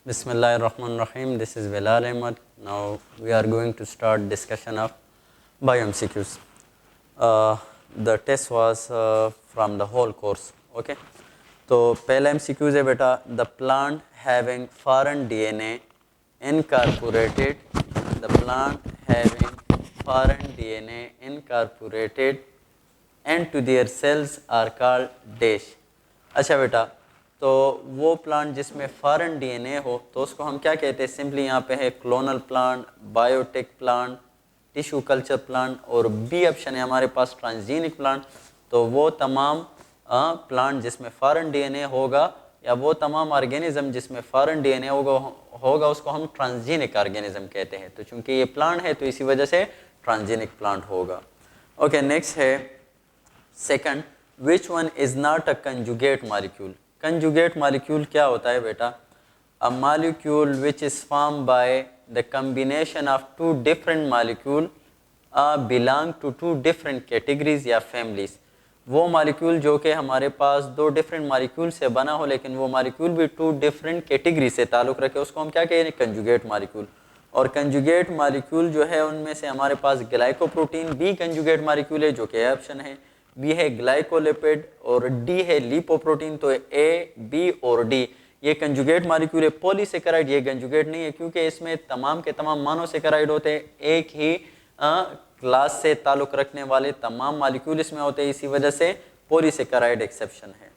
Bismillahirrahmanirrahim. This is Bilal Ahmad. Now we are going to start discussion of bio-MCQs. The test was from the whole course. Okay. तो पहला MCQs है बेटा, the plant having foreign DNA incorporated, the plant having foreign DNA incorporated into their cells are called dash. अच्छा बेटा, तो वो plant जिसमें foreign DNA हो तो उसको हम क्या कहते हैं? सिंपली यहाँ पे है clonal plant, biotech plant, tissue culture plant, और बी ऑप्शन है हमारे पास ट्रांसजेनिक प्लांट। तो वो तमाम प्लांट जिसमें फॉरेन डीएनए होगा या वो तमाम ऑर्गेनिज्म जिसमें फॉरेन डीएनए होगा उसको हम ट्रांसजेनिक ऑर्गेनिज्म कहते हैं। तो चूंकि ये प्लांट है तो इसी वजह से ट्रांसजेनिक प्लांट होगा। ओके, नेक्स्ट है second, which one is not a conjugate molecule. Conjugate molecule क्या होता है बेटा? A molecule which is form by the combination of two different molecule belong to two different categories या families. वो मॉलिक्यूल जो कि हमारे पास दो डिफरेंट मॉलिक्यूल से बना हो लेकिन वो मॉलिक्यूल भी टू डिफरेंट कैटेगरी से ताल्लुक़ रखे, उसको हम क्या कहें? Conjugate molecule. और कंजुगेट मॉलिक्यूल जो है उनमें से हमारे पास ग्लाइकोप्रोटीन बी कंजुगेट मॉलिक्यूल है जो कि ऑप्शन है, बी है ग्लाइकोलिपिड और डी है लिपोप्रोटीन। तो ए, बी और डी ये कंजुगेट मॉलिक्यूल है। पॉलीसेकेराइड ये कंजुगेट नहीं है क्योंकि इसमें तमाम के तमाम मोनोसेकेराइड होते हैं, एक ही क्लास से ताल्लुक़ रखने वाले तमाम मॉलिक्यूल इसमें होते हैं, इसी वजह से पॉलीसेकेराइड एक्सेप्शन है।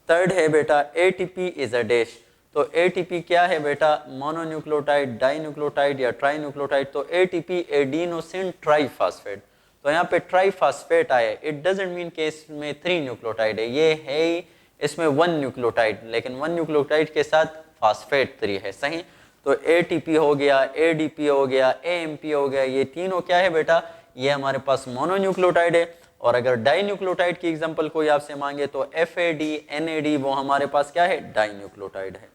थर्ड है बेटा एटीपी इज अ डैश। तो एटीपी क्या है बेटा? मोनोन्यूक्लियोटाइड, डाइन्यूक्लियोटाइड या ट्राइन्यूक्लियोटाइड। तो एटीपी एडिनोसिन ट्राइफॉस्फेट। तो यहाँ पे ट्राइफॉस्फेट आया, इट डजंट मीन कि इसमें 3 न्यूक्लियोटाइड है, ये है ही इसमें 1 न्यूक्लियोटाइड, लेकिन 1 न्यूक्लियोटाइड के साथ फॉस्फेट 3 है। सही। तो एटीपी हो गया, एडीपी हो गया, एएमपी हो गया, ये तीनों क्या है बेटा? ये हमारे पास मोनोन्यूक्लियोटाइड है। और अगर डाइन्यूक्लियोटाइड की एग्जांपल कोई आपसे मांगे तो एफएडी, एनएडी वो हमारे पास क्या है? डाइन्यूक्लियोटाइड है।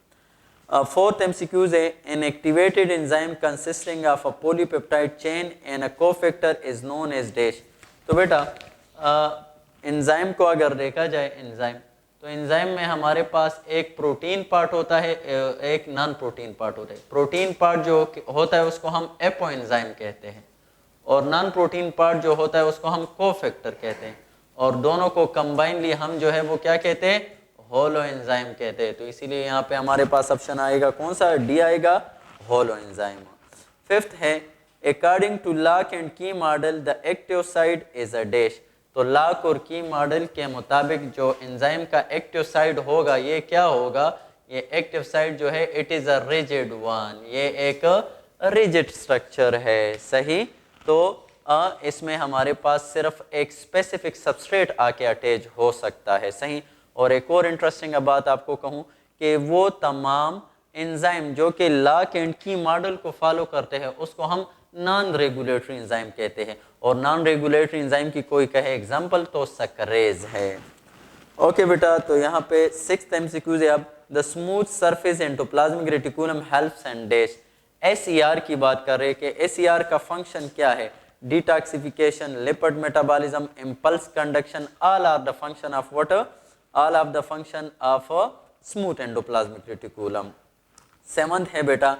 फोर्थ एमसीक्यूज है, an activated enzyme consisting of a polypeptide chain and a cofactor is known as dash. तो बेटा एंजाइम को अगर देखा जाए एंजाइम, तो एंजाइम में हमारे पास एक प्रोटीन पार्ट होता है, एक नॉन प्रोटीन पार्ट होता है। प्रोटीन पार्ट जो होता है उसको हम एपो एंजाइम कहते हैं और नॉन प्रोटीन पार्ट जो होता है उसको हम कोफैक्टर कहते हैं, और दोनों को कंबाइनली हम जो है वो क्या कहते हैं? होलो एंजाइम कहते हैं। तो इसीलिए यहाँ पे हमारे पास ऑप्शन आएगा कौन सा? डी आएगा, होलो एंजाइम। फिफ्थ है, अकॉर्डिंग टू लॉक एंड की model the active side is a dash. तो लॉक और की मॉडल के मुताबिक जो एंजाइम का एक्टिव साइड होगा ये क्या होगा? ये एक्टिव साइड जो है it is a rigid one, ये एक रिजिड स्ट्रक्चर है। सही। तो इसमें हमारे पास सिर्फ एक स्पेसिफिक सबस्ट्रेट आके अटैच हो सकता है। सही। और एक और इंटरेस्टिंग बात आपको कहूँ कि वो तमाम एंजाइम जो कि लॉक एंड की मॉडल को फॉलो करते हैं उसको हम नॉन रेगुलेटरी एंजाइम कहते हैं, और नॉन रेगुलेटरी एंजाइम की कोई कहे एग्जांपल तो सकरेज है। ओके बेटा, तो यहाँ पे सिक्स्थ एमसीक्यूज है अब, the smooth surface endoplasmic reticulum helps and dash. SER की बात कर रहे हैं कि एसईआर का फंक्शन क्या है? Detoxification, lipid metabolism, impulse conduction, all are the function of water, all of the function of a smooth endoplasmic reticulum. Seventh है बेटा,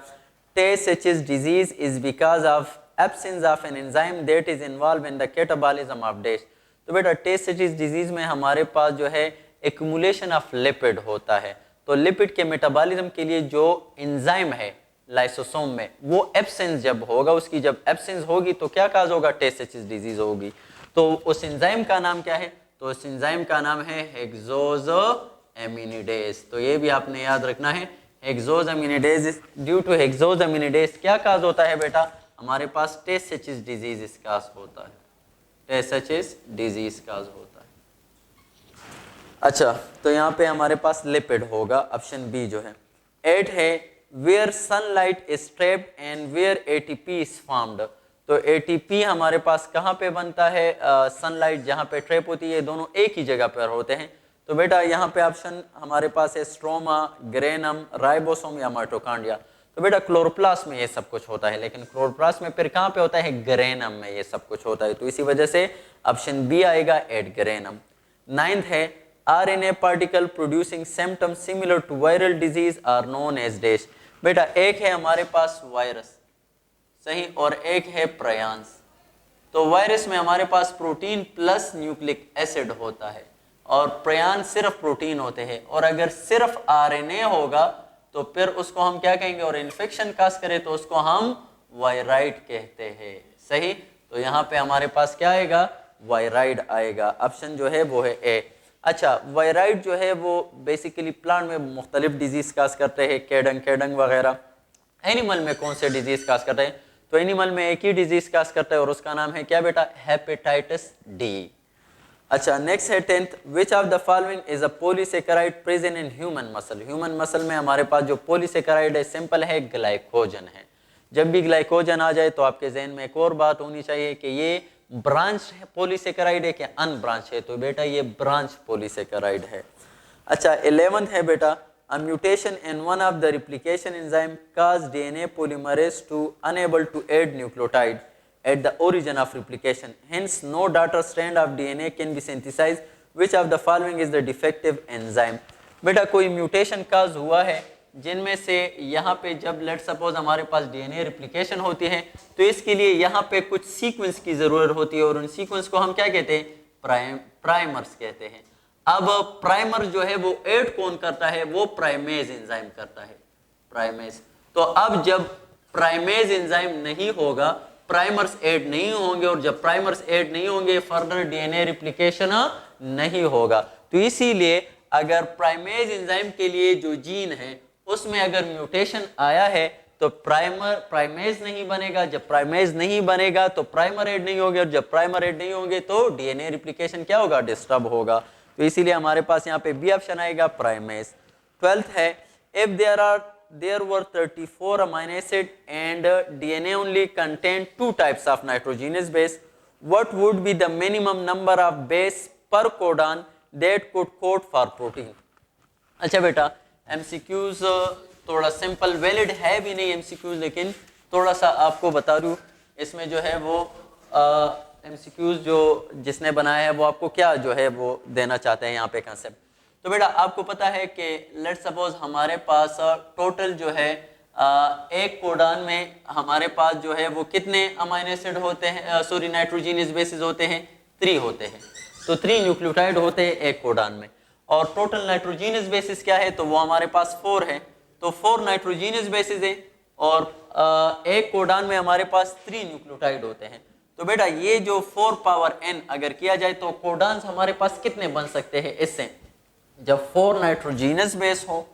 Tay-Sachs disease is because of absence of an enzyme that is involved in the catabolism of dash. तो बेटा Tay-Sachs disease में हमारे पास जो है accumulation of lipid होता है। तो लिपिड के मेटाबॉलिज्म के लिए जो एंजाइम है लाइसोसोम में वो एब्सेंस जब होगा, उसकी जब एब्सेंस होगी तो क्या काज होगा? Tay-Sachs डिजीज होगी। तो उस एंजाइम का नाम क्या है? तो इस एंजाइम का नाम है हेक्सोज़ामिनिडेज। तो ये भी आपने याद रखना है, हेक्सोज़ामिनिडेज। ड्यू टू हेक्सोज़ामिनिडेज क्या काज होता है बेटा? हमारे पास Tay-Sachs डिजीज काज होता है, Tay-Sachs डिजीज काज होता है। अच्छा, तो यहाँ पे हमारे पास लिपिड होगा, ऑप्शन बी जो है। 8 है, where sunlight is trapped and where ATP is formed. तो एटीपी हमारे पास कहाँ पे बनता है? सनलाइट जहाँ पे ट्रैप होती है, दोनों एक ही जगह पर होते हैं। तो बेटा यहाँ पे ऑप्शन हमारे पास है स्ट्रोमा, ग्रेनम, राइबोसोम या माइटोकॉन्ड्रिया। तो बेटा क्लोरोप्लास्ट में ये सब कुछ होता है, लेकिन क्लोरोप्लास्ट में फिर कहाँ पे होता है? ग्रेनम में ये सब कुछ होता है। तो इसी वजह से ऑप्शन बी आएगा, एट ग्रेनम। 9th है, RNA particle producing symptoms similar to viral disease are known as dash। बेटा एक है हमारे पास वायरस, सही, और एक है प्रयांस। तो वायरस में हमारे पास प्रोटीन प्लस न्यूक्लिक एसिड होता है और प्रयांस सिर्फ प्रोटीन होते हैं, और अगर सिर्फ आरएनए होगा तो फिर उसको हम क्या कहेंगे, और इन्फेक्शन काज करे तो उसको हम वायराइड कहते हैं, सही। तो यहाँ पे हमारे पास क्या आएगा, वायराइड आएगा। ऑप्शन जो है वो है ए। अच्छा, वायराइड जो है वो बेसिकली प्लांट में मुख्तलिफ डिजीज काज करते हैं, केडंग वगैरह। एनिमल में कौन से डिजीज काज करते हैं, तो एनिमल में एक ही डिजीज काज करता है और उसका नाम है क्या बेटा, हेपेटाइटिस डी। अच्छा, नेक्स्ट है 10th, which of the following is a polysaccharide present in human muscle. Human muscle में हमारे पास जो पॉलीसेकेराइड है सिंपल है, ग्लाइकोजन है। जब भी ग्लाइकोजन आ जाए तो आपके जहन में एक और बात होनी चाहिए कि ये ब्रांच पॉलीसेकेराइड है कि अनब्रांच है, तो बेटा ये ब्रांच पॉलीसेकेराइड है। अच्छा, 11th है बेटा, a mutation in one of the replication enzyme cause DNA polymerase to unable to add nucleotide at the origin of replication. Hence, no daughter strand of DNA can be synthesized. Which of the following is the defective enzyme? बेटा कोई mutation काज हुआ है जिनमें से यहाँ पे जब let suppose हमारे पास डीएनए रिप्लिकेशन होती है तो इसके लिए यहाँ पे कुछ सीक्वेंस की जरूरत होती है, और उन सीक्वेंस को हम क्या कहते हैं, प्राइमर्स कहते हैं। अब प्राइमर जो है वो ऐड कौन करता है, वो प्राइमेज एंजाइम करता है, प्राइमेज। तो अब जब प्राइमेज एंजाइम नहीं होगा, प्राइमर्स ऐड नहीं होंगे, और जब प्राइमर्स ऐड नहीं होंगे फर्दर डीएनए रिप्लिकेशन नहीं होगा। तो इसीलिए अगर प्राइमेज एंजाइम के लिए जो जीन है उसमें अगर म्यूटेशन आया है तो प्राइमेज नहीं बनेगा, जब प्राइमेज नहीं बनेगा तो प्राइमर ऐड नहीं होंगे, और जब प्राइमर ऐड नहीं होंगे तो डीएनए रिप्लिकेशन क्या होगा, डिस्टर्ब होगा। तो इसीलिए हमारे पास यहाँ पे बी ऑप्शन आएगा, प्राइमेज। 12th है, if there were 34 amino acid and DNA only contained 2 types of nitrogenous base, what would be the minimum number of base per codon that could code for protein? अच्छा बेटा, MCQs थोड़ा simple, valid है भी नहीं MCQs, लेकिन थोड़ा सा आपको बता दूं, इसमें जो है वो MCQs जो जिसने बनाया है वो आपको क्या जो है वो देना चाहते हैं यहाँ पे कंसेप्ट। तो बेटा आपको पता है कि लेट्स सपोज हमारे पास टोटल जो है एक कोडान में हमारे पास जो है वो कितने अमाइनो एसिड होते हैं, सॉरी नाइट्रोजीनियस बेसिस होते हैं, 3 होते हैं। तो 3 न्यूक्लियोटाइड होते हैं एक कोडान में, और टोटल नाइट्रोजीनियस बेसिस क्या है, तो वो हमारे पास 4 है। तो 4 नाइट्रोजीनियस बेसिस है और एक कोडान में हमारे पास 3 न्यूक्लियोटाइड होते हैं। तो बेटा ये जो 4 पावर n अगर किया जाए तो कोडान्स हमारे पास कितने बन सकते हैं इससे, जब 4 नाइट्रोजीनियस बेस हो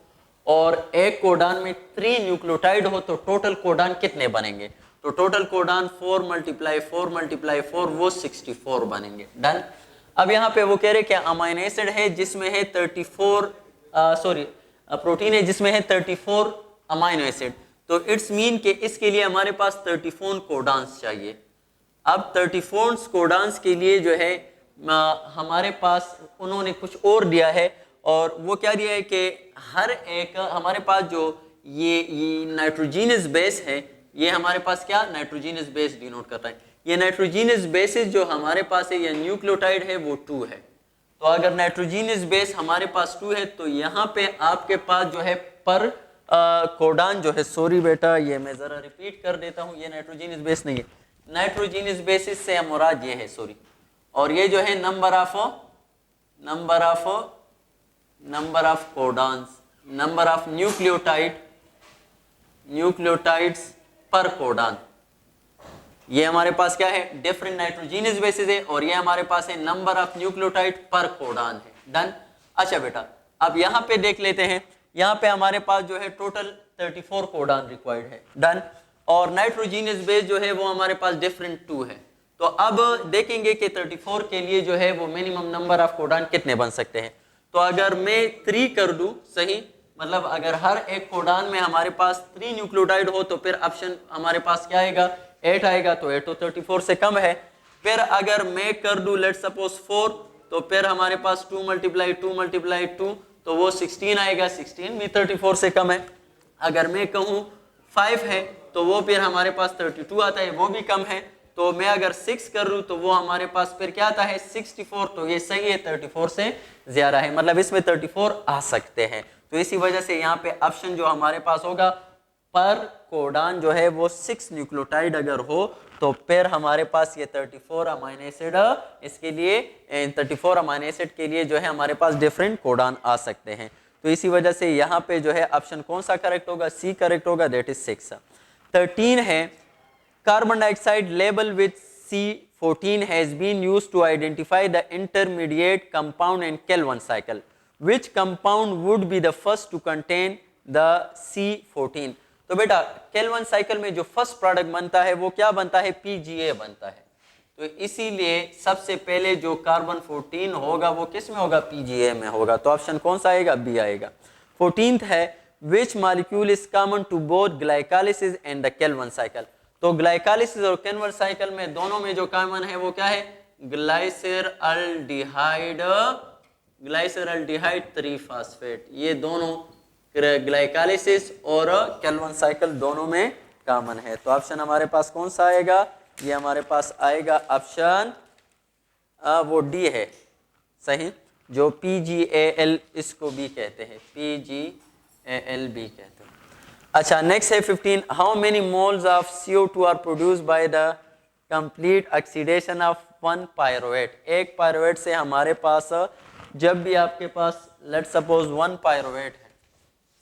और एक कोडान में 3 न्यूक्लियोटाइड हो तो टोटल कोडान कितने बनेंगे, तो टोटल कोडान 4 × 4 वो 64 बनेंगे। डन। अब यहाँ पे वो कह रहे क्या अमाइनो एसिड है जिसमें है 34 प्रोटीन है जिसमें है 34 अमाइनो एसिड, तो इट्स मीन के इसके लिए हमारे पास 34 कोडान्स चाहिए। अब 34 कोडान्स के लिए जो है हमारे पास उन्होंने कुछ और दिया है, और वो क्या दिया है कि हर एक हमारे पास जो ये नाइट्रोजीनियस बेस है, ये हमारे पास क्या नाइट्रोजीनियस बेस डिनोट करता है। ये नाइट्रोजीनियस बेसिस जो हमारे पास है या न्यूक्लियोटाइड है वो 2 है। तो अगर नाइट्रोजीनियस बेस हमारे पास 2 है तो यहाँ पे आपके पास जो है पर कोडान जो है, सॉरी बेटा ये मैं जरा रिपीट कर देता हूँ, ये नाइट्रोजीनियस बेस नहीं है, नाइट्रोजीनियस बेसिस से मुराद ये है, सॉरी, और ये जो है number of codons, number of nucleotides पर कोडान, ये हमारे पास क्या है डिफरेंट नाइट्रोजीनियस बेसिस है, और ये हमारे पास है नंबर ऑफ न्यूक्लियोटाइड पर कोडान है। डन। अच्छा बेटा अब यहाँ पे देख लेते हैं, यहाँ पे हमारे पास जो है टोटल 34 कोडान रिक्वायर्ड है। डन। और नाइट्रोजीनियस बेस जो है वो हमारे पास डिफरेंट 2 है। तो अब देखेंगे कि 34 के लिए जो है वो मिनिमम नंबर ऑफ कोडान कितने बन सकते हैं। तो अगर मैं 3 कर दूं, सही, मतलब अगर हर एक कोडान में हमारे पास 3 न्यूक्लियोटाइड हो तो फिर ऑप्शन हमारे पास क्या आएगा 8 आएगा, तो 8 तो 34 से कम है। फिर अगर मैं कर दूं लेट सपोज 4, तो फिर हमारे पास 2 × 2 तो वो 16 आएगा, 16 भी 34 से कम है। अगर मैं कहूँ 5 है तो वो फिर हमारे पास 32 आता है, वो भी कम है। तो मैं अगर 6 कर लूँ तो वो हमारे पास फिर क्या आता है 64, तो ये सही है, 34 से ज्यादा है, मतलब इसमें 34 आ सकते हैं। तो इसी वजह से यहाँ पे ऑप्शन जो हमारे पास होगा पर कोडान जो है वो 6 न्यूक्लियोटाइड अगर हो तो फिर हमारे पास ये 34 अमीनो एसिड, इसके लिए 34 अमीनो एसिड के लिए जो है हमारे पास डिफरेंट कोडान आ सकते हैं। तो इसी वजह से यहाँ पे जो है ऑप्शन कौन सा करेक्ट होगा, सी करेक्ट होगा, दैट इज 6। 13 है carbon dioxide label with C14 has been used to identify the intermediate compound in Calvin cycle. Which compound would be the first to contain the C14? तो बेटा Calvin cycle में जो first product बनता है वो क्या बनता है, PGA बनता है। तो इसीलिए सबसे पहले जो कार्बन 14 होगा वो किस में होगा, PGA में होगा। तो ऑप्शन कौन सा आएगा, बी आएगा। 14th है which molecule is common to both glycolysis and the Calvin cycle? तो ग्लाइकोलाइसिस और केल्विन साइकिल में दोनों में जो कॉमन है वो क्या है, ग्लाइसरल्डिहाइड 3-फास्फेट। ये दोनों ग्लाइकोलाइसिस और केल्विन साइकिल दोनों में कॉमन है। तो ऑप्शन हमारे पास कौन सा आएगा, ये हमारे पास आएगा ऑप्शन वो डी है सही, जो PGAL इसको भी कहते हैं, PGAL भी कहते हैं। अच्छा नेक्स्ट है 15, how many moles of CO2 are produce by the complete oxidation of 1 pyruvate. एक पायरुवेट से हमारे पास जब भी आपके पास लेट्स सपोज 1 पायरुवेट है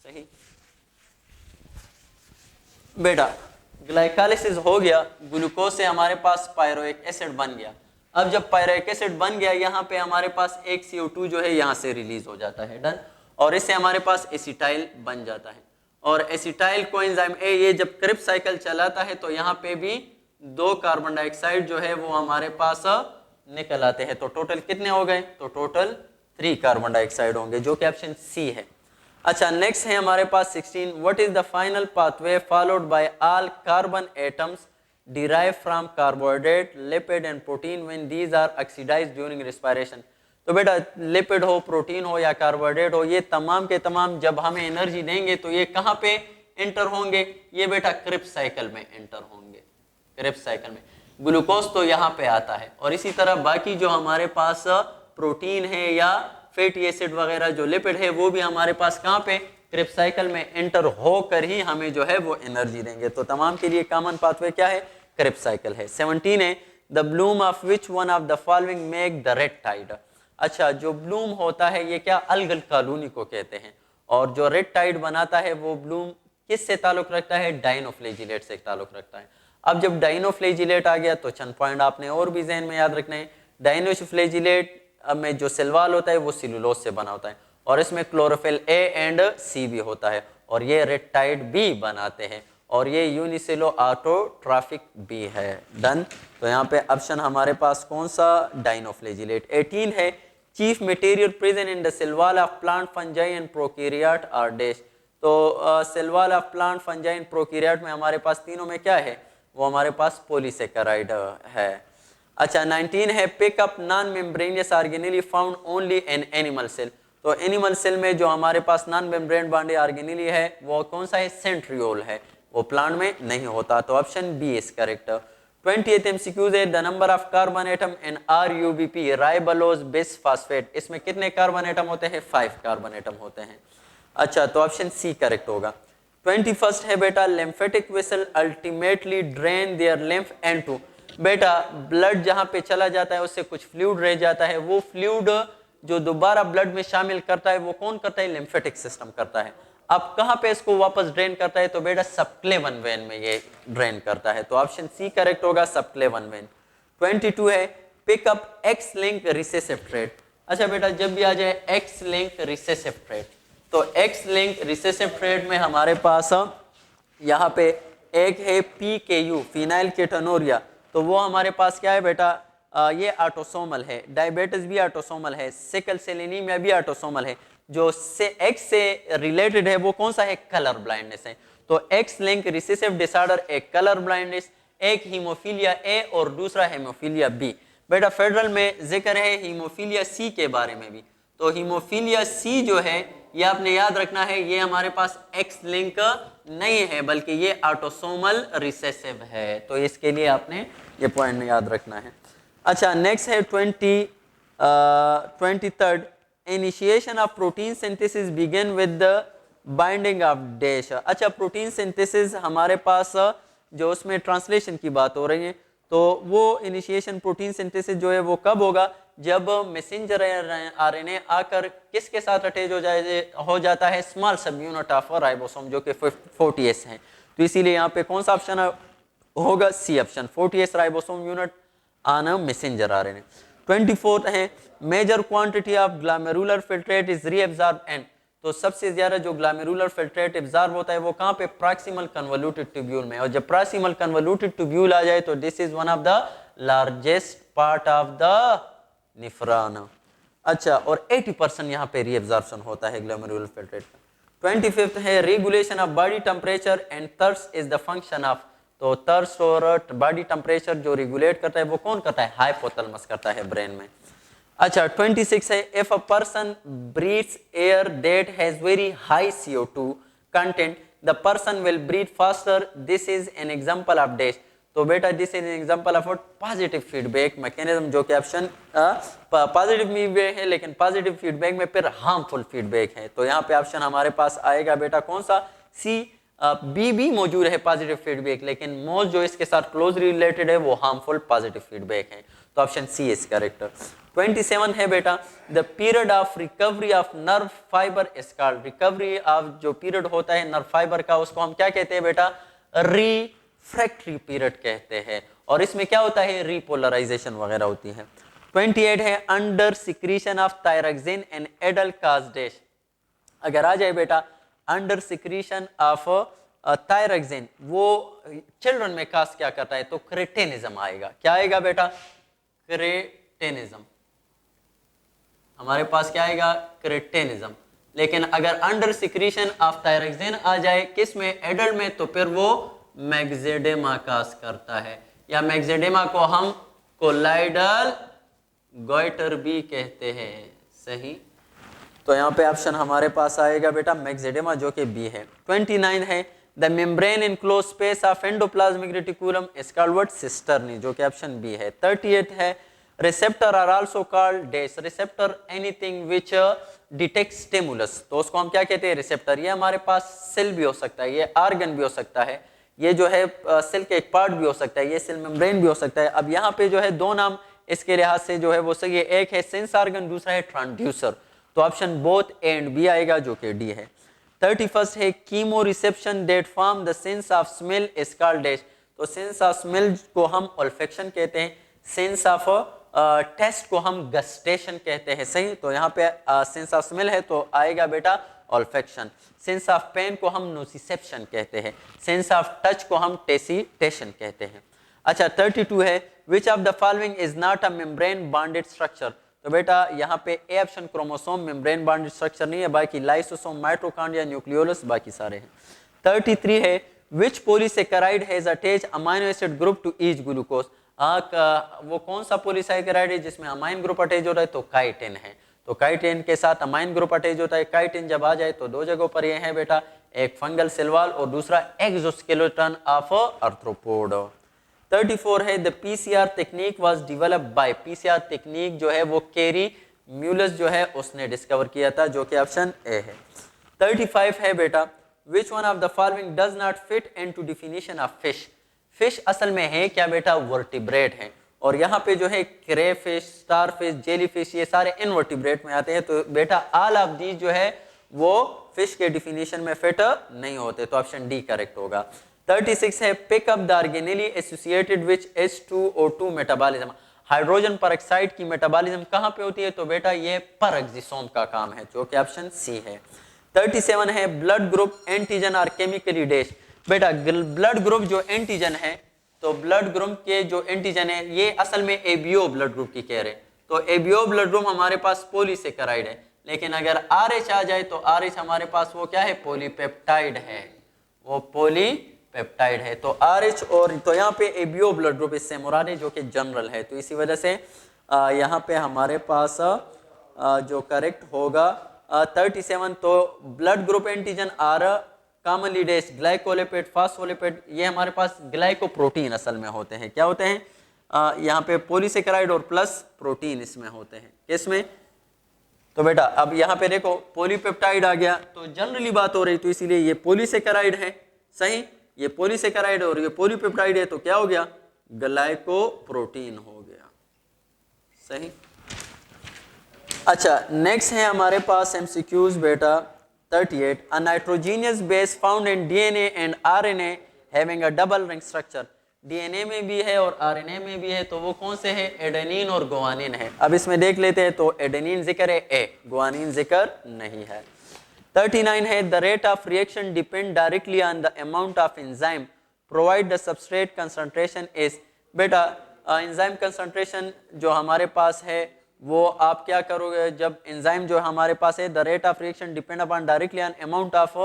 सही बेटा, ग्लाइकोलाइसिस हो गया, ग्लूकोज से हमारे पास पायरुविक एसिड बन गया। अब जब पायरुविक एसिड बन गया यहाँ पे हमारे पास एक CO2 जो है यहाँ से रिलीज हो जाता है, डन। और इससे हमारे पास एसिटाइल बन जाता है। और एसिटाइल कोएंजाइम ए ये जब क्रिप्स साइकिल चलाता है तो यहाँ पे भी 2 कार्बन डाइऑक्साइड जो है वो हमारे पास निकल आते हैं। तो टोटल कितने हो गए, तो टोटल 3 कार्बन डाइऑक्साइड होंगे, जो कि ऑप्शन सी है। अच्छा नेक्स्ट है हमारे पास 16, what is the final pathway followed by all carbon atoms derive from carbohydrate, lipid and protein when these are oxidised during respiration. तो बेटा लिपिड हो, प्रोटीन हो या कार्बोहाइड्रेट हो, ये तमाम के तमाम जब हमें एनर्जी देंगे तो ये कहाँ पे एंटर होंगे, ये बेटा क्रिप्स साइकिल में एंटर होंगे। क्रिप्स साइकिल में ग्लूकोज तो यहाँ पे आता है, और इसी तरह बाकी जो हमारे पास प्रोटीन है या फैटी एसिड वगैरह जो लिपिड है वो भी हमारे पास कहाँ पे, क्रिप्स साइकिल में एंटर होकर ही हमें जो है वो एनर्जी देंगे। तो तमाम के लिए कॉमन पाथवे क्या है, क्रिप्स साइकिल है। 17 है the bloom of which one of the following make the red tide. अच्छा जो ब्लूम होता है ये क्या, अलगल कॉलोनी को कहते हैं, और जो रेड टाइड बनाता है वो ब्लूम किस से ताल्लुक रखता है, डाइनोफ्लेजिलेट से ताल्लुक रखता है। अब जब डाइनोफ्लेजिलेट आ गया तो चंद पॉइंट आपने और भी जहन में याद रखना है। डाइनोफ्लेजिलेट में जो सेलवाल होता है वो सेलुलोज से बना होता है, और इसमें क्लोरोफिल ए एंड सी भी होता है, और ये रेड टाइड भी बनाते हैं, और ये यूनिसेलो ऑटोट्रॉफिक भी है, डन। तो यहाँ पे ऑप्शन हमारे पास कौन सा, डाइनोफ्लेजिलेट। 18 है chief material present in the cell wall of plant fungi and prokaryote are dash. तो cell wall of plant fungi and prokaryote में हमारे पास तीनों में क्या है, वो हमारे पास पॉलीसेकेराइड है। अच्छा 19 है pick up non membranous organelle found only in animal cell. तो एनिमल सेल में जो हमारे पास नॉन मेम्ब्रेन बॉन्डेड ऑर्गेनेली है वो कौन सा है, सेंट्रियोल है, वो प्लांट में नहीं होता। तो option B is correct. 20th MCQ है the number of carbon atom in RUBP ribulose bis phosphate. इसमें कितने कार्बन एटम होते हैं, 5 कार्बन एटम होते हैं। अच्छा तो ऑप्शन सी करेक्ट होगा। 21st है बेटा lymphatic vessel ultimately drain their lymph into. बेटा ब्लड जहां पे चला जाता है उससे कुछ फ्लूइड रह जाता है, वो फ्लूइड जो दोबारा ब्लड में शामिल करता है वो कौन करता है, लिम्फेटिक सिस्टम करता है। अब कहां पे इसको वापस ड्रेन करता है, तो बेटा सबक्लेवन वेन में ये ड्रेन करता है। तो ऑप्शन सी करेक्ट होगा, सबक्लेवन वेन। 22 है pick up X link recessive trait. अच्छा बेटा जब भी आ जाए एक्स लिंक रिसेसिव ट्रेट, तो एक्स लिंक रिसेसिव ट्रेट में हमारे पास यहाँ पे एक है PKU फिनाइल केटोनूरिया। तो वो हमारे पास क्या है बेटा, ये ऑटोसोमल है। डायबिटीज भी ऑटोसोमल है, सिकल सेल एनीमिया भी ऑटोसोमल है। जो से एक्स से रिलेटेड है वो कौन सा है, कलर ब्लाइंडनेस है। तो एक्स लिंक रिसेसिव डिसऑर्डर एक कलर ब्लाइंडनेस, एक हीमोफीलिया ए और दूसरा हीमोफीलिया बी। बेटा फेडरल में जिक्र है हीमोफीलिया सी के बारे में भी। तो हीमोफीलिया सी जो है ये आपने याद रखना है, ये हमारे पास एक्स लिंक नहीं है बल्कि ये ऑटोसोमल रिसेसिव है। तो इसके लिए आपने ये पॉइंट याद रखना है। अच्छा नेक्स्ट है 23rd initiation of protein synthesis begin with the binding of dash. अच्छा, प्रोटीन सिंथेसिस हमारे पास जो उसमें ट्रांसलेशन की बात हो रही है, तो वो इनिशिएशन प्रोटीन सिंथेसिस जो है वो कब होगा, जब मैसेंजर आरएनए आकर किसके साथ अटैच हो जाता है, स्मॉल सब यूनिट ऑफ राइबोसोम जो कि 40S है। तो इसीलिए यहाँ पे कौन सा ऑप्शन होगा, C option, 40S ribosome unit on a messenger RNA. 24 है major quantity of glomerular filtrate is reabsorb and, तो सबसे ज्यादा जो ग्लोमेरुलर फिल्ट्रेट एब्जॉर्ब होता है वो कहाँ पे, प्रॉक्सिमल कन्वोल्यूटेड ट्यूब्यूल में। और जब प्रॉक्सिमल कन्वोल्यूटेड ट्यूब्यूल आ जाए तो this is one of the largest part of the nephron. अच्छा, और 80% यहाँ पे रीअब्जॉर्प्शन होता है ग्लोमेरुलर फिल्ट्रेट का। 25 है regulation of body temperature and thirst is the function of, तो थर्स्ट और बॉडी टेम्परेचर जो रेगुलेट करता है वो कौन करता है, हाइपोथैलेमस करता है ब्रेन में। अच्छा, 26 है if a person breathes air that has very high CO2 content the person will breathe faster, this is an example of dash. तो बेटा this is an example of positive feedback mechanism, जो कि option positive feedback है, लेकिन positive feedback में फिर harmful feedback है। तो यहाँ पे ऑप्शन हमारे पास आएगा बेटा कौन सा, सी। बी भी मौजूद है पॉजिटिव फीडबैक, लेकिन मोस्ट जो इसके साथ क्लोज रिलेटेड है वो हार्मफुल पॉजिटिव फीडबैक है। तो ऑप्शन सी इज करेक्ट। 27 है बेटा the period of recovery of nerve fibre is called, recovery of जो पीरियड होता है नर्व फाइबर का उसको हम क्या कहते हैं बेटा, रिफ्रैक्टरी पीरियड कहते हैं। और इसमें क्या होता है, रिपोलराइजेशन वगैरह होती है। 28 है under secretion of thyroxine and adult cause dash, अगर आ जाए बेटा अंडर सिक्रीशन ऑफ थायरॉक्सिन वो चिल्ड्रन में काज क्या करता है, तो क्रेटेनिज्म आएगा। क्या आएगा बेटा, क्रेटेनिज्म, हमारे पास क्या आएगा, क्रेटेनिज्म। लेकिन अगर अंडर सिक्रीशन ऑफ थायरॉक्सिन आ जाए किस में, एडल्ट में, तो फिर वो मैक्सेडेमा काज करता है, या मैक्सेडेमा को हम कोलाइडल गॉइटर भी कहते हैं। सही, तो यहाँ पे ऑप्शन हमारे पास आएगा बेटा मैक्सेडेमा जो कि बी है। 29 है the membrane enclose space of endoplasmic reticulum is called what, cisternae, जो कि ऑप्शन बी है। 38 है receptor are also called dash, receptor anything which detect stimulus, तो उसको हम क्या कहते हैं, रिसेप्टर। ये हमारे पास सेल भी हो सकता है, ये आर्गन भी हो सकता है, ये जो है सेल का एक पार्ट भी हो सकता है, ये सेल मेम्ब्रेन भी हो सकता है। अब यहाँ पे जो है दो नाम इसके लिहाज से जो है वो सही है, एक है सेंस आर्गन, दूसरा है ट्रांसड्यूसर। तो option both A and B आएगा जो कि डी है। 31 है chemo reception that form the sense of smell is called dash, तो सेंस ऑफ स्मेल को हम ऑल्फेक्शन कहते हैं, सेंस ऑफ टेस्ट को हम गस्टेशन कहते हैं। सही, तो यहाँ पे सेंस ऑफ स्मेल है तो आएगा बेटा ऑल्फेक्शन, सेंस ऑफ पेन को हम नोसिसेप्शन कहते हैं, सेंस ऑफ टच को हम टेसिटेशन कहते हैं। अच्छा, 32 है which of the following is not a membrane bonded structure, तो बेटा यहाँ पे A option chromosome membrane bonded structure नहीं है, बाकी लाइसोसोम, माइटोकॉन्ड्रिया, न्यूक्लियोलस बाकी सारे हैं। 33 है which polysaccharide has attached amino acid group to each glucose, वो कौन सा पॉलीसेकेराइड है जिसमें अमाइन ग्रुप अटैच होता है, तो काइटिन है। तो काइटिन के साथ अमाइन ग्रुप अटैच होता है, काइटिन जब आ जाए तो दो जगहों पर ये है बेटा, एक फंगल सेल वॉल और दूसरा एक्सोस्केलेटन ऑफ आर्थ्रोपोड। 34 है the PCR technique was developed by, PCR technique जो है वो कैरी म्यूलस जो है उसने डिस्कवर किया था, जो कि ऑप्शन ए है। 35 है बेटा विच one of the following does not fit into definition of fish, fish असल में है क्या बेटा, वर्टिब्रेट है। और यहाँ पे जो है क्रेफिश, स्टारफिश, जेलीफिश ये सारे इनवर्टिब्रेट में आते हैं, तो बेटा ऑल ऑफ दीज जो है वो फिश के डिफिनेशन में फिट नहीं होते, तो ऑप्शन डी करेक्ट होगा। 36 है pick up the organelle associated which H2O2 metabolism, hydrogen peroxide की मेटाबॉलिज्म कहाँ पे होती है, तो बेटा ये परऑक्सीसोम का काम है, जो कि ऑप्शन सी है। 37 है blood group antigen are chemically dash, बेटा ब्लड ग्रुप जो एंटीजन है, तो ब्लड ग्रुप के जो एंटीजन है ये असल में एबीओ ब्लड ग्रुप की कह रहे हैं, तो एबीओ ब्लड ग्रुप हमारे पास पॉलीसेकेराइड है, लेकिन अगर RH आ जाए तो RH हमारे पास वो क्या है, पॉलीपेप्टाइड है, वो पॉलीपेप्टाइड है। तो RH और तो यहाँ पे एबीओ ब्लड ग्रुप इससे मुराद है, जो कि जनरल है, तो इसी वजह से यहाँ पे हमारे पास जो करेक्ट होगा 37, तो blood group antigen are commonly dash glycolipid, phospholipid, ये हमारे पास ग्लाइकोप्रोटीन असल में होते हैं, क्या होते हैं यहाँ पे पॉलीसेकेराइड और प्लस प्रोटीन इसमें होते हैं, किसमें तो बेटा अब यहाँ पे देखो पॉलीपेप्टाइड आ गया, तो जनरली बात हो रही, तो इसीलिए ये पॉलीसेकेराइड है, सही, ये पॉलीसेकेराइड है और ये पॉलीपेप्टाइड है, तो क्या हो गया, ग्लाइकोप्रोटीन हो गया, सही। अच्छा नेक्स्ट है हमारे पास एमसीक्यूज बेटा 38, a nitrogenous base found in DNA and RNA having a double ring structure, DNA में भी है और आरएनए में भी है, तो वो कौन से है, एडेनिन और गुआनिन है। अब इसमें देख लेते हैं, तो एडेनिन जिक्र है ए, गुआनिन जिक्र नहीं है। 39 है, the rate of reaction depend directly on the amount of enzyme provide the substrate concentration is, बेटा एंजाइम कंसंट्रेशन जो हमारे पास है वो आप क्या करोगे, जब एंजाइम जो हमारे पास है, the rate of reaction depend upon directly on amount of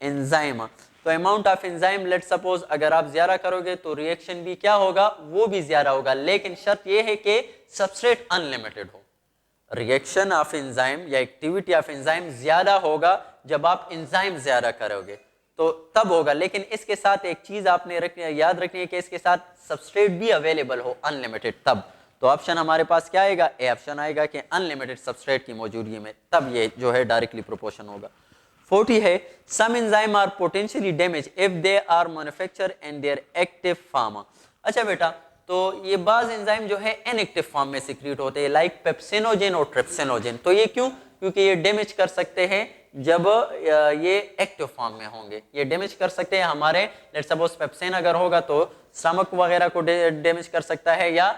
enzyme, तो amount of enzyme let suppose अगर आप ज्यादा करोगे तो रिएक्शन भी क्या होगा, वो भी ज्यादा होगा, लेकिन शर्त ये है कि सबस्ट्रेट अनलिमिटेड हो। रिएक्शन ऑफ एंजाइम या एक्टिविटी ऑफ एंजाइम ज्यादा होगा जब आप एंजाइम ज्यादा करोगे, तो तब होगा, लेकिन इसके साथ एक चीज आपने याद रखनी है कि इसके साथ सबस्ट्रेट भी अवेलेबल हो अनलिमिटेड, तब। तो ऑप्शन हमारे पास क्या आएगा, ए ऑप्शन आएगा कि अनलिमिटेड सबस्ट्रेट की मौजूदगी में तब ये जो है डायरेक्टली प्रोपोर्शन होगा। 40 है, some enzyme are potentially damage if they are manufacture and their active form. अच्छा बेटा, तो ये बाज एंजाइम जो है इनएक्टिव फॉर्म में सिक्रीट होते हैं, लाइक पेप्सिनोजेन और ट्रिप्सिनोजेन, तो ये क्यों, क्योंकि ये डैमेज कर सकते हैं जब ये एक्टिव फॉर्म में होंगे, ये डैमेज कर सकते हैं हमारे, लेट्स सपोज पेप्सिन अगर होगा तो स्टमक वगैरह को डैमेज कर सकता है, या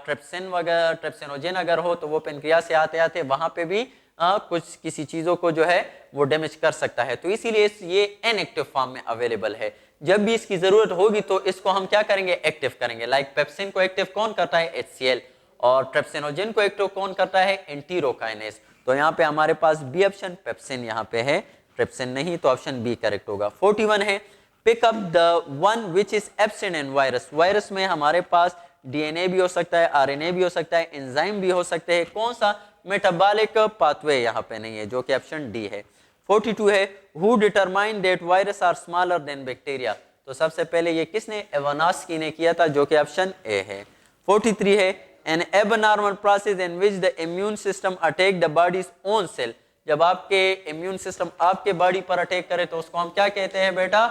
ट्रिप्सिन वगैरह, ट्रिप्सिनोजेन अगर हो तो वो पेनक्रियास से आते आते वहां पे भी कुछ किसी चीजों को जो है वो डैमेज कर सकता है, तो इसीलिए ये इनएक्टिव फॉर्म में अवेलेबल है। जब भी इसकी जरूरत होगी तो इसको हम क्या करेंगे, एक्टिव करेंगे, लाइक पेप्सिन को एक्टिव कौन करता है, HCl, और ट्रिप्सिनोजेन को एक्टिव कौन करता है, एंटीरोकाइनेज, तो यहाँ पे हमारे पास बी ऑप्शन पेप्सिन यहाँ पे है, ट्रिप्सिन नहीं, तो ऑप्शन बी करेक्ट होगा। 41 है, pick up the one which is absent in virus, virus में हमारे पास डीएनए भी हो सकता है, आरएनए भी हो सकता है, एंजाइम भी हो सकते हैं, कौन सा, मेटाबॉलिक पाथवे यहाँ पे नहीं है, जो कि ऑप्शन डी है। 42 है, who determine that virus are smaller than bacteria, तो सबसे पहले ये किसने, एवानोस्की ने किया था, जो कि ऑप्शन ए है। 43 है, an abnormal process in which the immune system attack the body's own cell, जब आपके इम्यून सिस्टम आपके बॉडी पर अटैक करे तो उसको हम क्या कहते हैं बेटा,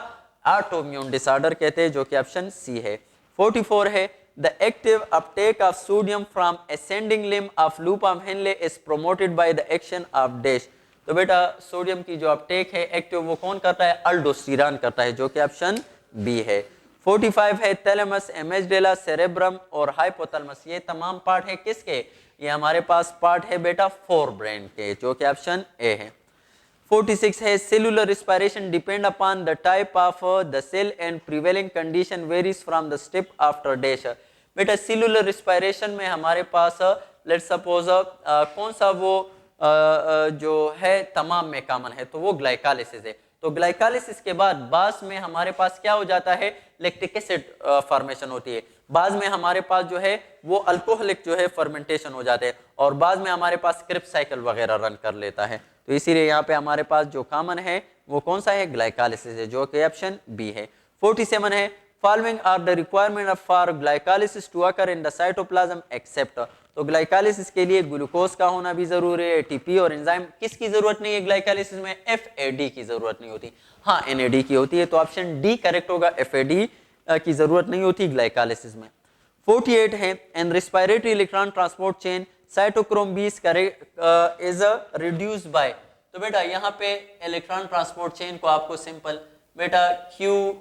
ऑटोइम्यून डिसऑर्डर कहते हैं, जो कि ऑप्शन सी है। 44 है, the active uptake of sodium from ascending limb of loop of Henle is promoted by the action of dash, तो बेटा सोडियम की जो अपटेक है एक्टिव वो कौन करता है, अल्डोस्टेरॉन करता है, जो कि ऑप्शन बी है। 45 है, थैलेमस, एमेजिडला, सेरेब्रम और हाइपोथैलेमस, ये तमाम पार्ट है किसके, ये हमारे पास पार्ट है बेटा फोर ब्रेन के, जो कि ऑप्शन ए है। 46 है, cellular respiration depend upon the type of the cell and prevailing condition varies from the step after dash, बेटा सेलुलर रिस्पायरेशन में हमारे पास लेट्स सपोज कौन सा वो जो है तमाम में कॉमन है, तो वो ग्लाइकोलाइसिस है, तो ग्लाइकोलाइसिस के बाद बाज में हमारे पास क्या हो जाता है, लैक्टिक एसिड फॉर्मेशन होती है, बाद में हमारे पास जो है वो अल्कोहलिक जो है फर्मेंटेशन हो जाते हैं, और बाद में हमारे पास क्रिप्स साइकिल वगैरह रन कर लेता है, तो इसीलिए यहाँ पे हमारे पास जो कॉमन है वो कौन सा है, ग्लाइकोलाइसिस है, जो कि ऑप्शन बी है। 47 है, following are the requirement of for glycolysis to occur in the cytoplasm except, तो ग्लाइकोलाइसिस के लिए ग्लूकोज का होना भी जरूरी है, एटीपी और एंजाइम किसकी जरूरत नहीं है ग्लाइकोलाइसिस में, एफएडी की जरूरत नहीं होती, हाँ एनएडी की होती है, तो ऑप्शन डी करेक्ट होगा, एफएडी की जरूरत नहीं होती ग्लाइकोलाइसिस में। 48 है, and respiratory electron transport chain cytochrome B is reduced by, तो बेटा यहाँ पे इलेक्ट्रॉन ट्रांसपोर्ट चेन को आपको सिंपल बेटा क्यू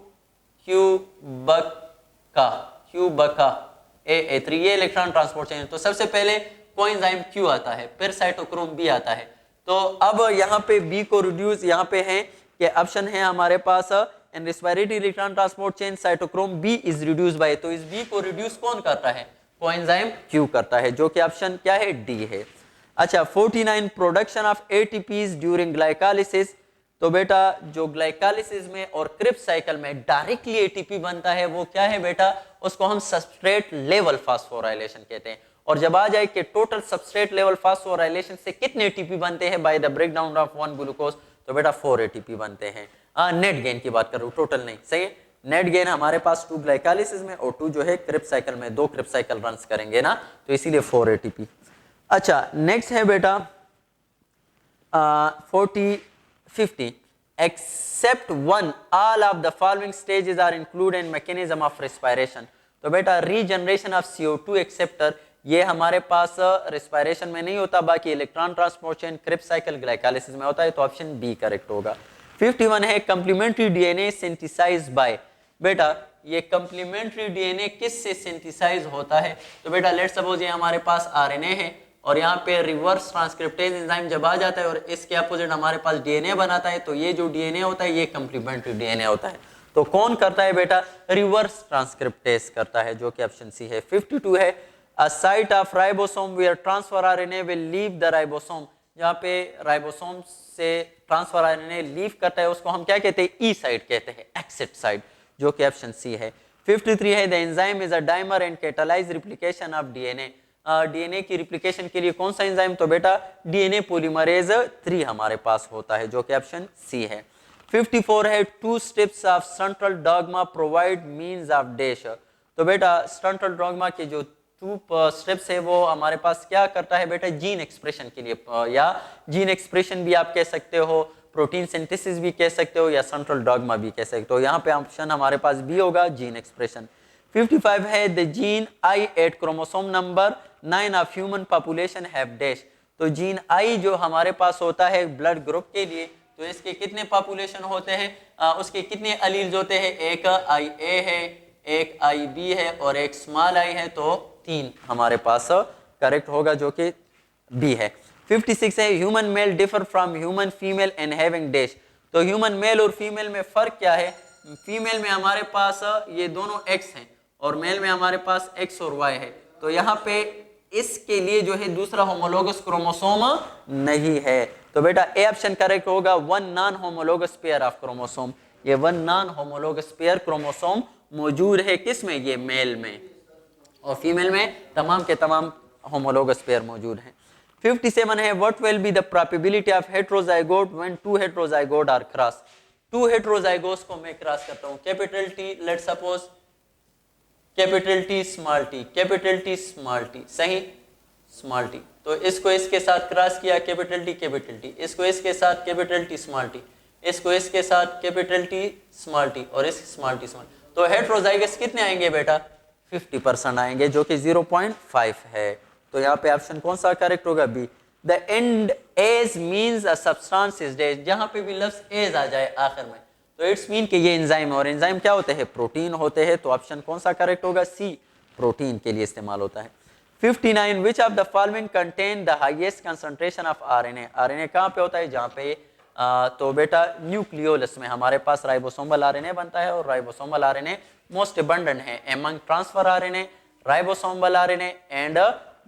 बका A3 ये इलेक्ट्रॉन ट्रांसपोर्ट चेन, तो सबसे पहले कोएंजाइम Q आता है, फिर साइटोक्रोम B आता है, तो अब यहाँ पे B को रिड्यूस यहाँ पे है कि ऑप्शन है हमारे पास and respiratory electron transport chain cytochrome B is reduce by, तो इस B को रिड्यूस कौन करता है, कोएंजाइम Q करता है, जो कि ऑप्शन क्या है, डी है। अच्छा 49 production of ATPs during glycolysis, तो बेटा जो ग्लाइकोलाइसिस में और क्रिप्स साइकिल में डायरेक्टली एटीपी बनता है वो क्या है बेटा, उसको हम सबस्ट्रेट लेवल फास्फोराइलेशन कहते हैं, और जब आ जाए कि टोटल सबस्ट्रेट लेवल फास्फोराइलेशन से कितने एटीपी बनते हैं by the breakdown of 1 glucose, तो बेटा 4 एटीपी बनते हैं, नेट गेन की बात कर रहा हूं, टोटल नहीं, सही है, नेट गेन हमारे पास 2 ग्लाइकोलाइसिस में और 2 जो है क्रिप्स साइकिल में, 2 क्रिप्स साइकिल रन करेंगे ना, तो इसीलिए 4 एटीपी। अच्छा नेक्स्ट है बेटा 40, 50. Except one, all of the following stages are included in mechanism of respiration. तो बेटा रीजनरेशन ऑफ CO2 एक्सेप्टर ये हमारे पास रेस्पिरेशन में नहीं होता, बाकी electron transport chain, Krebs cycle, glycolysis में होता है, तो ऑप्शन बी करेक्ट होगा। 51 है कंप्लीमेंट्री डीएनए सिंथेसाइज बाय। बेटा ये कंप्लीमेंट्री डीएनए किस से सिंथेसाइज होता है? तो बेटा लेट्स सपोज ये हमारे पास आरएनए है और यहाँ पे रिवर्स ट्रांसक्रिप्टेज एंजाइम जब आ जाता है और इसके अपोजिट हमारे पास डीएनए बनाता है, तो ये जो डीएनए होता है ये कंप्लीमेंट्री डीएनए होता है। तो कौन करता है बेटा? रिवर्स ट्रांसक्रिप्टेज करता है, जो कि ऑप्शन सी है। 52 है a site of ribosome where transfer RNA will leave the ribosome. जहाँ पे राइबोसोम से ट्रांसफर आरएनए लीव करता है उसको हम क्या कहते हैं? ई साइट कहते हैं, एक्सिट साइट, जो कि ऑप्शन सी है। 53 है the enzyme is a dimer and catalyse replication of DNA. DNA की रिप्लिकेशन के लिए कौन सा एंजाइम? तो बेटा डीएनए पॉलीमरेज 3 हमारे पास होता है, जो कि ऑप्शन सी है। 54 है two steps of central dogma provide means of dash. तो बेटा सेंट्रल डॉगमा के जो 2 स्टेप्स है वो हमारे पास क्या करता है बेटा? जीन एक्सप्रेशन के लिए, या जीन एक्सप्रेशन भी आप कह सकते हो, प्रोटीन सिंथेसिस भी कह सकते हो, या सेंट्रल डॉगमा भी कह सकते हो। यहाँ पे ऑप्शन हमारे पास बी होगा, जीन एक्सप्रेशन। 55 है the gene I at chromosome number 9 of human population have dash. तो जीन आई जो हमारे पास होता है ब्लड ग्रुप के लिए, तो इसके कितने पॉपुलेशन होते हैं? उसके कितने अलील्स होते हैं? एक आई ए है, एक आई बी है और एक स्मॉल आई है, तो 3 हमारे पास करेक्ट होगा, जो कि बी है। 56 है human male differ from human female and having dash. तो ह्यूमन मेल और फीमेल में फर्क क्या है? फीमेल में हमारे पास ये दोनों एक्स हैं और मेल में हमारे पास एक्स और वाई है। तो यहाँ पे इसके लिए जो है दूसरा होमोलोगस क्रोमोसोम नहीं है। तो बेटा ए ऑप्शन करेक्ट होगा, 1 non homologous pair of chromosome. ये 1 नॉन होमोलोगस पेयर क्रोमोसोम मौजूद है किस में? ये मेल में, और फीमेल में तमाम के तमाम होमोलोगस पेयर मौजूद हैं। 57 है what will be the probability of heterozygote when 2 heterozygote are cross. 2 heterozygotes को मैं क्रॉस करता हूं, capital T, let's suppose capital T small T, capital T small T, सही, स्मॉल टी। तो इसको इसके साथ क्रॉस किया, कैपिटल टी, इसको इसके साथ कैपिटल टी स्मॉल टी, इसको इसके साथ कैपिटल टी स्मॉल टी और इस स्मॉल टी स्मॉल। तो हेटेरोजाइगस कितने आएंगे बेटा? 50% आएंगे, जो कि 0.5 है। तो यहाँ पे ऑप्शन कौन सा करेक्ट होगा? B. The end age means a substance is dead. जहाँ पे भी लफ्ज एज आ जाए आखिर में, तो इट्स मीन कि ये एंजाइम, और एंजाइम क्या होते हैं? प्रोटीन होते हैं। तो ऑप्शन कौन सा करेक्ट होगा? सी, प्रोटीन के लिए इस्तेमाल होता है। 59 which of the following contain the highest concentration of RNA. RNA कहाँ पे होता है? जहाँ पे तो बेटा न्यूक्लियोलस में हमारे पास राइबोसोमल आरएनए बनता है, और राइबोसोमल आरएनए मोस्ट अबंडेंट है among transfer RNA, ribosomal RNA and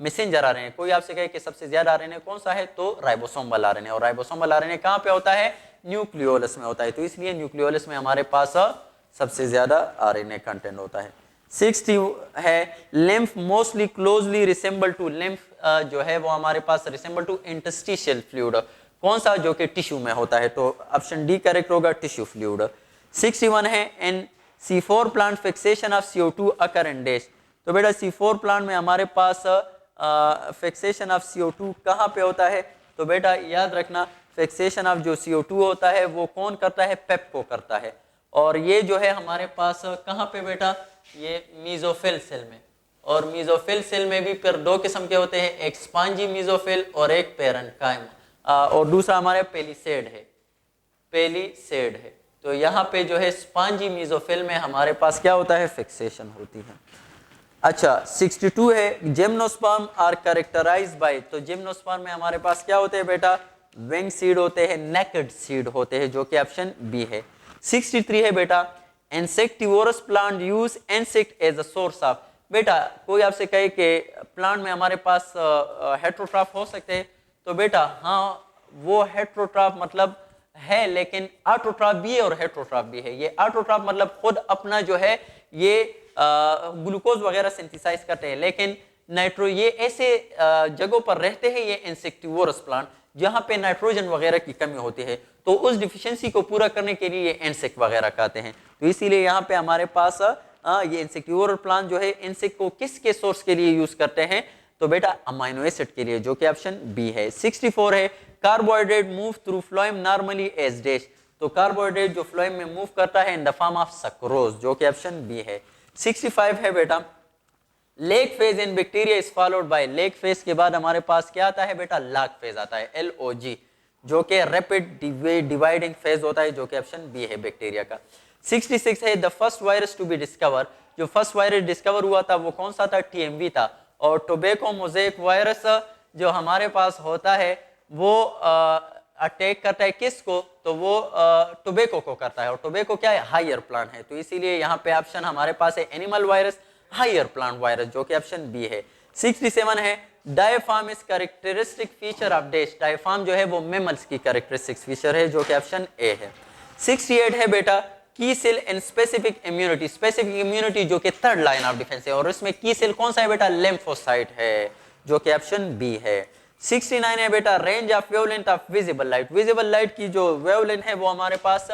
messenger RNA. कोई आपसे कहे कि सबसे ज्यादा आरएनए कौन सा है? तो राइबोसोमल आरएनए, और राइबोसोमल आरएनए कहाँ पे होता है? न्यूक्लियोलस में होता है। तो इसलिए न्यूक्लियोलस में हमारे पास सबसे ज्यादा आरएनए कंटेंट होता है। 60 है lymph mostly closely resemble to. Lymph जो है वो हमारे पास रिसेंबल टू इंटरस्टिशियल फ्लूइड, कौन सा? जो कि टिश्यू में होता है। तो ऑप्शन डी करेक्ट होगा, टिश्यू फ्लूइड। 61 है an C4 plant fixation of CO2 occur in dash. तो बेटा C4 प्लांट में हमारे पास फिक्सेशन ऑफ CO2 कहाँ पे होता है? तो बेटा याद रखना, फिक्सेशन ऑफ जो CO2 होता है वो कौन करता है? पेप्को करता है। और ये जो है हमारे पास कहाँ पे बेटा? ये मीजोफिल सेल में, और मीजोफिल सेल में भी फिर 2 किस्म के होते हैं, एक स्पॉन्जी मीजोफिल और एक पेरेन्काइम, और दूसरा हमारे पेलिसेड है। तो यहाँ पे जो है स्पॉन्जी मीजोफिल में हमारे पास क्या होता है? फिक्सेशन होती है। अच्छा 62 है जिम्नोस्पर्म आर कैरेक्टराइज्ड बाय। तो जिम्नोस्पर्म में हमारे पास क्या होते हैं बेटा? विंग सीड होते हैं, नेकेड सीड होते हैं, जो कि ऑप्शन बी है। 63 है बेटा insectivorous plant use insect as a source of. बेटा कोई आपसे कहे कि प्लांट में हमारे पास हेट्रोट्रॉफ हो सकते हैं, तो बेटा हाँ वो हेट्रोट्रॉफ मतलब है, लेकिन ऑटोट्रॉफ भी है और हेट्रोट्रॉफ भी है। ये ऑटोट्रॉफ मतलब खुद अपना जो है ये ग्लूकोज वगैरह सिंथेसाइज करते हैं, लेकिन नाइट्रो ये ऐसे जगहों पर रहते हैं ये इंसेक्टिवोरस प्लांट जहाँ पे नाइट्रोजन वगैरह की कमी होती है, तो उस डिफिशियंसी को पूरा करने के लिए ये इंसेक्ट वगैरह कहते हैं। तो इसीलिए यहाँ पे हमारे पास ये इंसेक्टिवोरस प्लांट जो है इंसेक्ट को किसके सोर्स के लिए यूज करते हैं? तो बेटा अमाइनो एसिड के लिए, जो कि ऑप्शन बी है। 64 है carbohydrate move through phloem normally as dash, तो कार्बोहाइड्रेट जो फ्लोएम में मूव करता है in the form of sucrose, जो कि ऑप्शन बी है। 65 है बेटा lag phase in bacteria is followed by, lag phase के बाद हमारे पास क्या आता है बेटा, लॉग फेज आता है, LOG, जो कि रैपिड डिवाइडिंग फेज होता है, जो कि ऑप्शन बी है बैक्टीरिया का। 66 है the first virus to be discover, जो फर्स्ट वायरस डिस्कवर हुआ था वो कौन सा था, TMV था। और टोबैको मोज़ेक वायरस जो हमारे पास होता है वो अटैक करता है किसको, तो वो टोबैको को करता है, और टोबैको क्या है, हायर प्लांट है, तो इसीलिए यहाँ पे ऑप्शन हमारे पास है animal virus, higher plant virus, जो कि ऑप्शन बी है। 67 है diaphragm is characteristic feature of dash, diaphragm जो है वो मेमल्स की कैरेक्टरिस्टिक फीचर है, जो कि ऑप्शन ए है। 68 है बेटा की cell and specific immunity, specific immunity जो कि थर्ड लाइन ऑफ डिफेंस है, और इसमें की सेल कौन सा है बेटा, लिम्फोसाइट है, जो कि ऑप्शन बी है। 69 है बेटा range of wavelength of visible light, visible light की जो वेवलेंथ है वो हमारे पास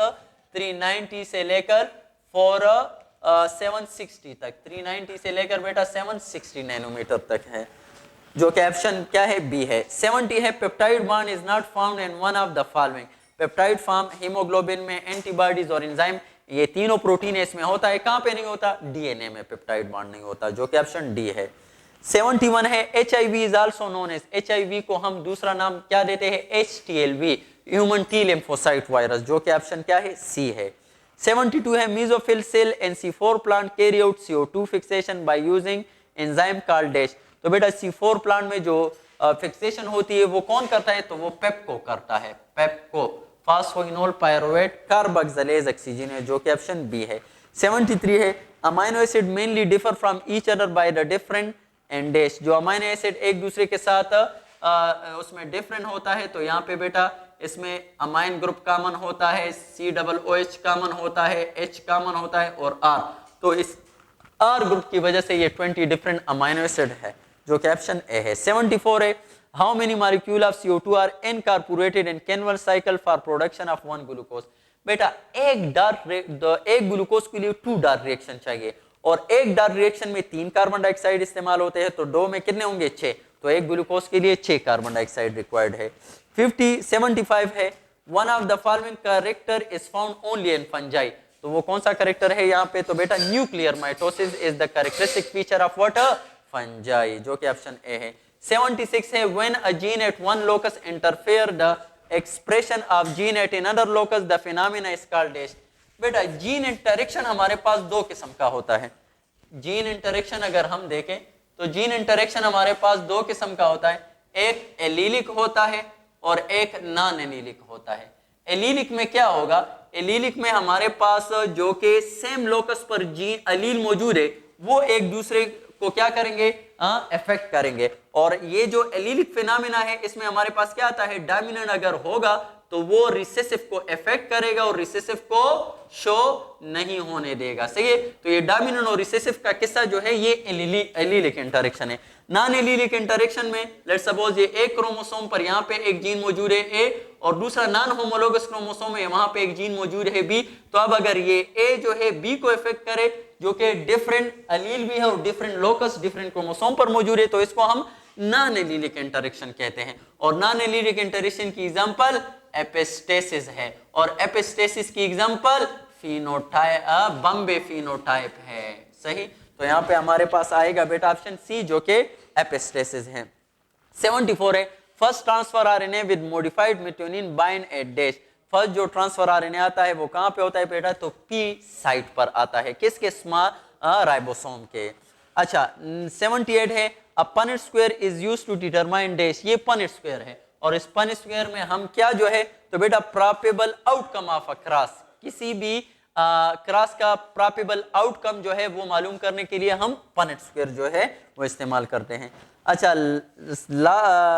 390 से लेकर 760 तक, 390 से लेकर बेटा 760 नैनोमीटर तक है, जो कि ऑप्शन क्या है, बी है। 70 है peptide bond is not found in one of the following, peptide form haemoglobin में, एंटीबॉडीज और एंजाइम, ये तीनों प्रोटीन इसमें होता है, कहां पे नहीं होता, DNA में पेप्टाइड बॉन्ड नहीं होता, जो कि ऑप्शन डी है। 71 है HIV is also known as, HIV को हम दूसरा नाम क्या देते हैं, HTLV, human T lymphocyte virus, जो कि ऑप्शन क्या है, सी है। 72 है mesophyll cell and C4 plant carry out CO2 fixation by using enzyme called dash, तो बेटा C4 प्लांट में जो फिक्सेशन होती है वो कौन करता है, तो वो पेप्को करता है, PEPCO, phosphoenol pyruvate carboxylase oxygen है, जो कि ऑप्शन बी है। 73 है amino acid mainly differ from each other by the different and dash, जो अमाइनो एसिड एक दूसरे के साथ उसमें डिफरेंट होता है, तो यहाँ पे बेटा इसमें अमाइन ग्रुप कॉमन होता है, COOH कॉमन होता है, H कॉमन होता है और R, तो इस R ग्रुप की वजह से ये 20 डिफरेंट अमाइनो एसिड है, जो कि ऑप्शन ए है। 74 है how many molecule of CO2 are incorporated in कैनवल cycle for production of 1 glucose, बेटा एक ग्लूकोज के लिए 2 डार्क रिएक्शन चाहिए, और एक डार्क रिएक्शन में 3 कार्बन डाइऑक्साइड इस्तेमाल होते हैं, तो 2 में कितने होंगे, 6, तो एक ग्लूकोज के लिए 6 कार्बन डाइऑक्साइड रिक्वायर्ड है। 75 है one of the following character is found only in fungi, तो वो कौन सा कैरेक्टर है यहाँ पे, तो बेटा nuclear mitosis is the characteristic feature of what, fungi, जो कि ऑप्शन ए है। 76 है when a gene at one locus interfere the expression of gene at another locus the phenomena is called dash, बेटा जीन इंटरेक्शन हमारे पास 2 किस्म का होता है, जीन इंटरेक्शन अगर हम देखें तो जीन इंटरेक्शन हमारे पास 2 किस्म का होता है, एक एलीलिक होता है और एक नॉन एलीलिक होता है। एलीलिक में क्या होगा, एलीलिक में हमारे पास जो कि सेम लोकस पर जीन एलील मौजूद है वो एक दूसरे को क्या करेंगे, इफेक्ट करेंगे, और ये जो एलीलिक फिनोमेना है इसमें हमारे पास क्या आता है, डोमिनेंट अगर होगा तो वो रिसेसिव को इफेक्ट करेगा और रिसेसिव को शो नहीं होने देगा, सही है। तो ये डोमिनेंट और रिसेसिव का किस्सा जो है ये एलीलिक इंटरेक्शन है। नॉन एलीलिक इंटरेक्शन में लेट्स सपोज ये एक क्रोमोसोम पर यहाँ पे एक जीन मौजूद है ए, और दूसरा नॉन होमोलोगस क्रोमोसोम है वहां पे एक जीन मौजूद है बी, तो अब अगर ये ए जो है बी को इफेक्ट करे, जो कि डिफरेंट एलील भी है और डिफरेंट लोकस डिफरेंट क्रोमोसोम पर मौजूद है, तो इसको हम नॉन एलीलिक इंटरेक्शन कहते हैं। और नॉन एलीलिक इंटरेक्शन की एग्जांपल एपिस्टेसिस है, और एपिस्टेसिस की एग्जांपल फिनोटाइप, बॉम्बे फिनोटाइप है, सही। तो यहाँ पे हमारे पास आएगा बेटा ऑप्शन सी, जो कि एपिस्टेसिस है। 74 है first transfer RNA with modified methionine bind at dash, first जो ट्रांसफर आरएनए आता है वो कहां पे होता है बेटा, तो पी साइट पर आता है, किसके, स्मॉल राइबोसोम के। अच्छा 78 है a Punnett square is used to determine dash, ये पनेट स्क्वायर है, और इस पनेट स्क्वायर में हम क्या जो है, तो बेटा probable outcome of a cross, किसी भी क्रॉस का प्रोबेबल आउटकम जो है वो मालूम करने के लिए हम पनेट स्क्वायर जो है वो इस्तेमाल करते हैं। अच्छा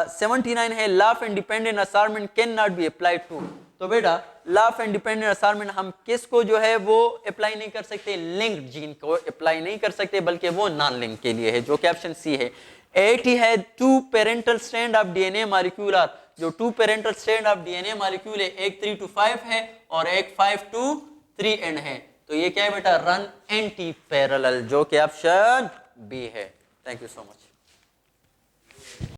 79 है law of independent assignment can not be applied to, तो बेटा लॉ ऑफ इंडिपेंडेंट असाइनमेंट हम किसको जो है वो अप्लाई नहीं कर सकते, लिंक्ड जीन को अप्लाई नहीं कर सकते, बल्कि वो नॉन लिंक के लिए है, जो कि ऑप्शन सी है। 80 है 2 parental strand of DNA molecule are, जो 2 parental strand of DNA molecule है, एक 3 to 5 है और एक 5 to 3 एंड है, तो ये क्या है बेटा, रन एंटी पैरेलल, जो कि ऑप्शन बी है। Thank you so much.